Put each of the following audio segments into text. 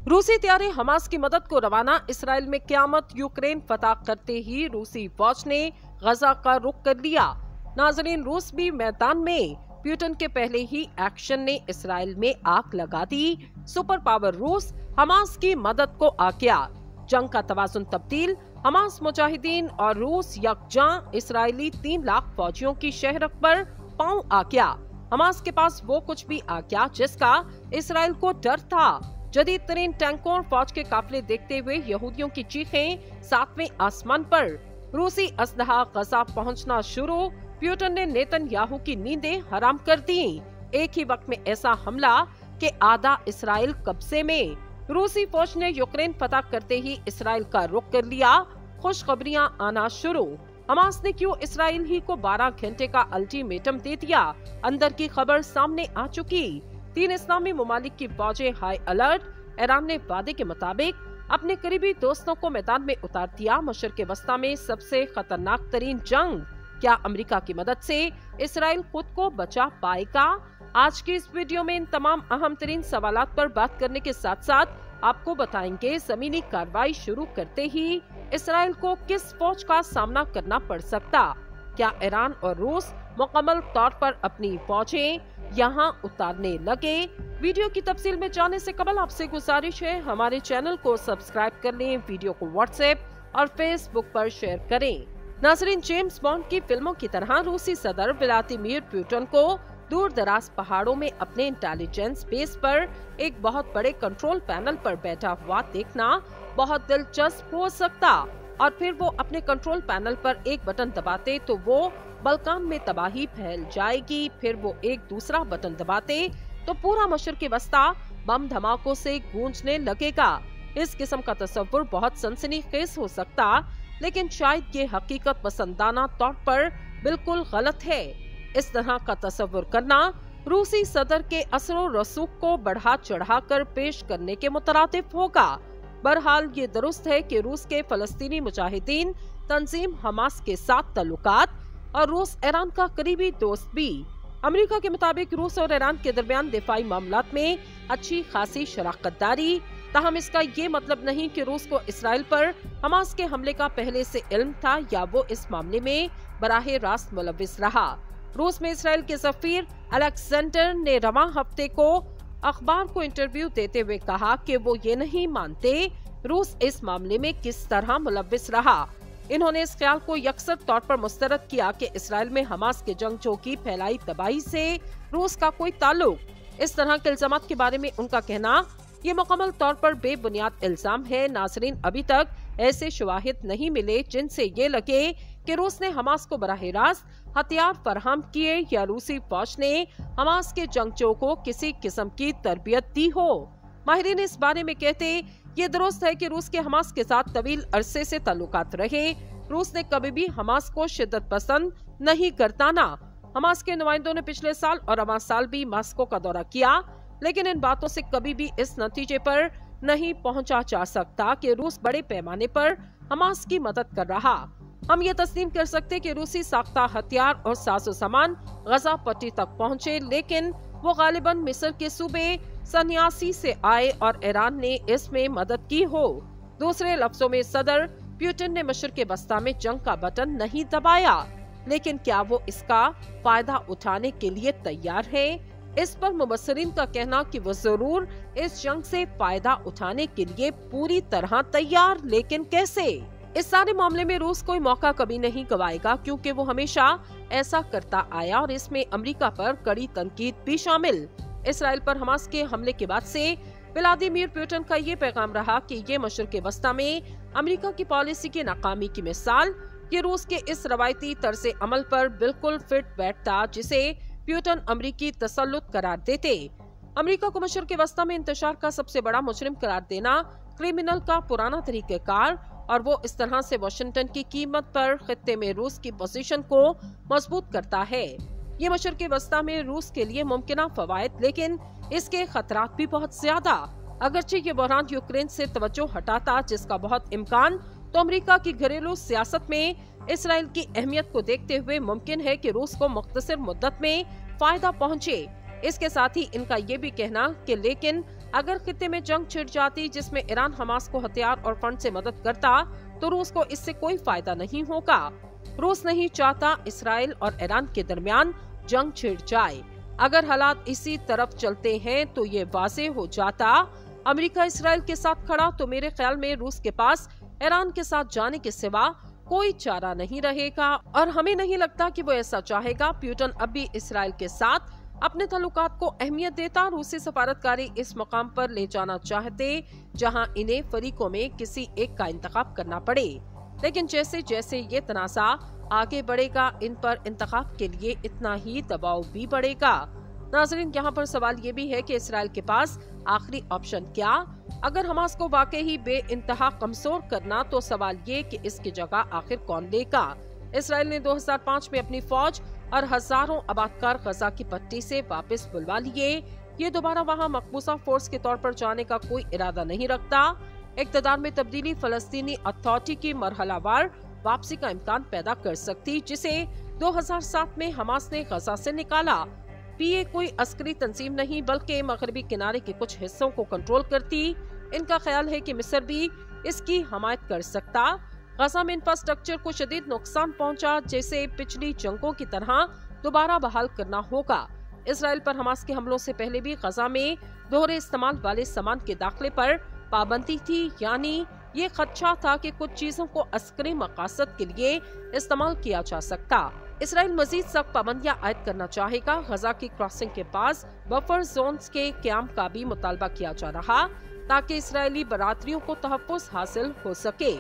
रूसी तैयारे हमास की मदद को रवाना, इसराइल में क़यामत। यूक्रेन फतह करते ही रूसी फौज ने गजा का रुख कर लिया। नाजरीन, रूस भी मैदान में। पुतिन के पहले ही एक्शन ने इसराइल में आग लगा दी। सुपर पावर रूस हमास की मदद को आ गया। जंग का तवाजुन तब्दील, हमास मुजाहिदीन और रूस यकजां। इसराइली 3 लाख फौजियों की शहरक पर पांव आ गया। हमास के पास वो कुछ भी आ गया जिसका इसराइल को डर था। जदीद तरीन टैंकों और फौज के काफिले देखते हुए यहूदियों की चीखें 7वें आसमान पर। रूसी असलहा गजा पहुंचना शुरू। पुतिन ने नेतन्याहू की नींदें हराम कर दी। एक ही वक्त में ऐसा हमला कि आधा इसराइल कब्जे में। रूसी फौज ने यूक्रेन फतह करते ही इसराइल का रुख कर लिया। खुशखबरियां आना शुरू। हमास ने क्यों इसराइल ही को 12 घंटे का अल्टीमेटम दे दिया? अंदर की खबर सामने आ चुकी। 3 इस्लामी ममालिक की फौजें हाई अलर्ट। ईरान ने वादे के मुताबिक अपने करीबी दोस्तों को मैदान में उतार दिया। मशरिक़ वस्ता में सबसे खतरनाक तरीन जंग। क्या अमेरिका की मदद से इसराइल खुद को बचा पाएगा? आज की इस वीडियो में इन तमाम अहम तरीन सवालात पर बात करने के साथ साथ आपको बताएंगे जमीनी कार्रवाई शुरू करते ही इसराइल को किस फौज का सामना करना पड़ सकता। क्या ईरान और रूस मुकम्मल तौर पर अपनी फौजें यहाँ उतारने लगे? वीडियो की तफसील में जाने से कबल आपसे गुजारिश है, हमारे चैनल को सब्सक्राइब कर लें, वीडियो को व्हाट्सएप और फेसबुक पर शेयर करें। नाज़रीन, जेम्स बॉन्ड की फिल्मों की तरह रूसी सदर व्लादिमीर पुतिन को दूर दराज पहाड़ों में अपने इंटेलिजेंस बेस पर एक बहुत बड़े कंट्रोल पैनल पर बैठा हुआ देखना बहुत दिलचस्प हो सकता। और फिर वो अपने कंट्रोल पैनल पर एक बटन दबाते तो वो बल्कान में तबाही फैल जाएगी। फिर वो एक दूसरा बटन दबाते तो पूरा मशरिक़ वस्ता बम धमाकों से गूंजने लगेगा। इस किस्म का तस्वुर बहुत सनसनीखेज हो सकता, लेकिन शायद ये हकीकत पसंदाना तौर पर बिल्कुल गलत है। इस तरह का तस्वुर करना रूसी सदर के असरो रसूख को बढ़ा चढ़ा कर पेश करने के मुतरादिफ होगा। बहरहाल ये दुरुस्त है कि रूस के फलस्तीनी मुजाहिदीन तंजीम हमास के साथ ताल्लुकात और रूस ईरान का करीबी दोस्त भी। अमेरिका के मुताबिक रूस और ईरान के दरमियान दिफाई मामलात में अच्छी खासी शराकतदारी। ताहम इसका ये मतलब नहीं कि रूस को इसराइल पर हमास के हमले का पहले से इल्म था या वो इस मामले में बराह रास्त मुलव्विस रहा। रूस में इसराइल के सफीर अलेक्जेंडर ने रवां हफ्ते को अखबार को इंटरव्यू देते हुए कहा कि वो ये नहीं मानते रूस इस मामले में किस तरह मुलव्विस रहा। इन्होंने इस ख्याल को यकसर तौर पर मुस्तरद किया कि इसराइल में हमास के जंगजों की फैलाई तबाही से रूस का कोई ताल्लुक। इस तरह के इल्जामात के बारे में उनका कहना ये मुकम्मल तौर पर बेबुनियाद इल्जाम है। नाजरीन, अभी तक ऐसे शवाहिद नहीं मिले जिनसे ये लगे कि रूस ने हमास को बराह रास्त हथियार फराहम किए या रूसी फौज ने हमास के जंगजों को किसी किस्म की तरबियत दी हो। माहिरीन इस बारे में कहते ये दुरुस्त है कि रूस के हमास के साथ तवील अरसे से ताल्लुकात रहे। रूस ने कभी भी हमास को शिद्दत पसंद नहीं करताना। हमास के नुमाइंदों ने पिछले साल और अगले साल भी मास्को का दौरा किया, लेकिन इन बातों से कभी भी इस नतीजे पर नहीं पहुंचा जा सकता कि रूस बड़े पैमाने पर हमास की मदद कर रहा। हम ये तस्लीम कर सकते कि रूसी साख्ता हथियार और साजो सामान गजा पट्टी तक पहुंचे, लेकिन वो गालिबन मिस्र के सूबे सन्यासी से आए और ईरान ने इसमें मदद की हो। दूसरे लफ्जों में सदर पुतिन ने मशरिक़ वस्ता में जंग का बटन नहीं दबाया, लेकिन क्या वो इसका फायदा उठाने के लिए तैयार है? इस पर मुबस्सिरीन का कहना कि वो जरूर इस जंग से फायदा उठाने के लिए पूरी तरह तैयार, लेकिन कैसे? इस सारे मामले में रूस कोई मौका कभी नहीं गवाएगा, क्योंकि वो हमेशा ऐसा करता आया और इसमें अमेरिका पर कड़ी तनकीद भी शामिल। इसराइल पर हमास के हमले के बाद से व्लादिमीर पुतिन का ये पैगाम रहा कि ये मशरिक़ वस्ता में अमेरिका की पॉलिसी की नाकामी की मिसाल। ये रूस के इस रवायती तर्ज़े अमल पर बिल्कुल फिट बैठता जिसे पुतिन अमेरिकी तसल्लुत करार देते। अमेरिका को मशरिक़ वस्ता में इंतशार का सबसे बड़ा मुजरिम करार देना क्रिमिनल का पुराना तरीक़ेकार, और वो इस तरह से वाशिंगटन की कीमत पर खित्ते में रूस की पोजीशन को मजबूत करता है। ये मशरिक़ वस्ता में रूस के लिए मुमकिन फवायद, लेकिन इसके खतरात भी बहुत ज्यादा। अगरचे ये बहरान यूक्रेन से तवज्जो हटाता, जिसका बहुत इम्कान, तो अमेरिका की घरेलू सियासत में इसराइल की अहमियत को देखते हुए मुमकिन है कि रूस को मुख्तसर मुद्दत में फायदा पहुंचे। इसके साथ ही इनका ये भी कहना कि लेकिन अगर खित्ते में जंग छिड़ जाती जिसमें ईरान हमास को हथियार और फंड से मदद करता तो रूस को इससे कोई फायदा नहीं होगा। रूस नहीं चाहता इसराइल और ईरान के दरमियान जंग छिड़ जाए। अगर हालात इसी तरफ चलते हैं तो ये वाज़ेह हो जाता अमेरिका इसराइल के साथ खड़ा तो मेरे ख्याल में रूस के पास ईरान के साथ जाने के सिवा कोई चारा नहीं रहेगा और हमें नहीं लगता कि वो ऐसा चाहेगा। प्यूटन अब भी इसराइल के साथ अपने ताल्लुकात को अहमियत देता। रूसी सफारतकारी इस मकाम पर ले जाना चाहते जहां इन्हें फरीकों में किसी एक का इंतखाब करना पड़े, लेकिन जैसे जैसे ये तनाज़ा आगे बढ़ेगा इन पर इंतखाब के लिए इतना ही दबाव भी बढ़ेगा। नाज़रीन, यहाँ पर सवाल ये भी है कि इसराइल के पास आखिरी ऑप्शन क्या? अगर हमास को वाकई ही बेइंतहा कमजोर करना तो सवाल ये कि इसकी जगह आखिर कौन लेगा? इसराइल ने 2005 में अपनी फौज और हजारों आबादकार गजा की पट्टी से वापस बुलवा लिए। ये दोबारा वहाँ मकबूजा फोर्स के तौर पर जाने का कोई इरादा नहीं रखता। इक़्तिदार में तब्दीली फलस्तीनी अथॉरिटी की मरहलावार वापसी का इम्कान पैदा कर सकती, जिसे 2007 में हमास ने गजा से निकाला। पीए कोई अस्करी तंजीम नहीं बल्कि मगरबी किनारे के कुछ हिस्सों को कंट्रोल करती। इनका ख्याल है कि मिस्र भी इसकी हमायत कर सकता। गजा में इंफ्रास्ट्रक्चर को शदीद नुकसान पहुंचा, जैसे पिछली जंगों की तरह दोबारा बहाल करना होगा। इसराइल पर हमास के हमलों से पहले भी गजा में दोहरे इस्तेमाल वाले सामान के दाखिले पर पाबंदी थी, यानी ये खदशा था कि कुछ चीजों को अस्करी मकासद के लिए इस्तेमाल किया जा सकता। इसराइल मजीद सख्त पाबंदियां आयद करना चाहेगा। गजा की क्रॉसिंग के पास बफर जोन्स के क़याम का भी मुतालबा किया जा रहा ताकि इसराइली बरादरियों को तहफ़्फ़ुज़ हासिल हो सके।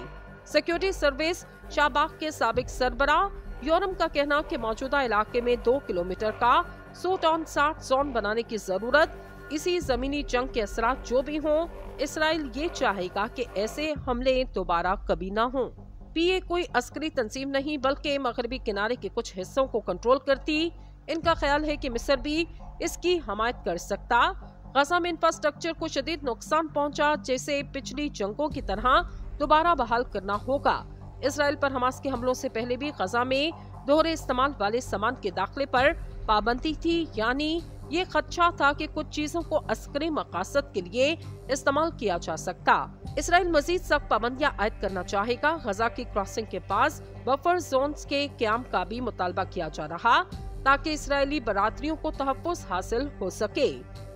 सिक्योरिटी सर्विस शाबाग के साबिक सरबराह योरम का कहना कि मौजूदा इलाके में 2 किलोमीटर का सूट ऑन साट जोन बनाने की जरूरत, इसी जमीनी जंग के असरात जो भी हों, इसराइल ये चाहेगा कि ऐसे हमले दोबारा कभी न हों। पीए कोई अस्करी तंजीम नहीं बल्कि मगरबी किनारे के कुछ हिस्सों को कंट्रोल करती। इनका ख्याल है कि मिस्र भी इसकी हमायत कर सकता। गजा में इंफ्रास्ट्रक्चर को शदीद नुकसान पहुंचा, जैसे पिछली जंगों की तरह दोबारा बहाल करना होगा। इसराइल पर हमास के हमलों से पहले भी गजा में दोहरे इस्तेमाल वाले सामान के दाखिले पर पाबंदी थी, यानी ये खदशा था कि कुछ चीजों को अस्करी मकासद के लिए इस्तेमाल किया जा सकता। इसराइल मजीद सख्त पाबंदियां आयद करना चाहेगा। गजा की क्रॉसिंग के पास बफर जोन्स के क़याम का भी मुतालबा किया जा रहा ताकि इसराइली बरादरियों को तहफ़्फ़ुज़ हासिल हो सके।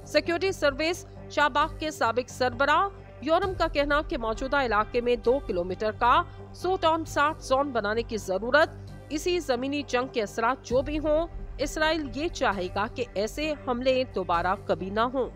सिक्योरिटी सर्विस शाबाग के साबिक सरबराह योरम का कहना कि मौजूदा इलाके में 2 किलोमीटर का सूट ऑन साट जोन बनाने की जरूरत, इसी जमीनी जंग के असरात जो भी हों, इसराइल ये चाहेगा कि ऐसे हमले दोबारा कभी न हों।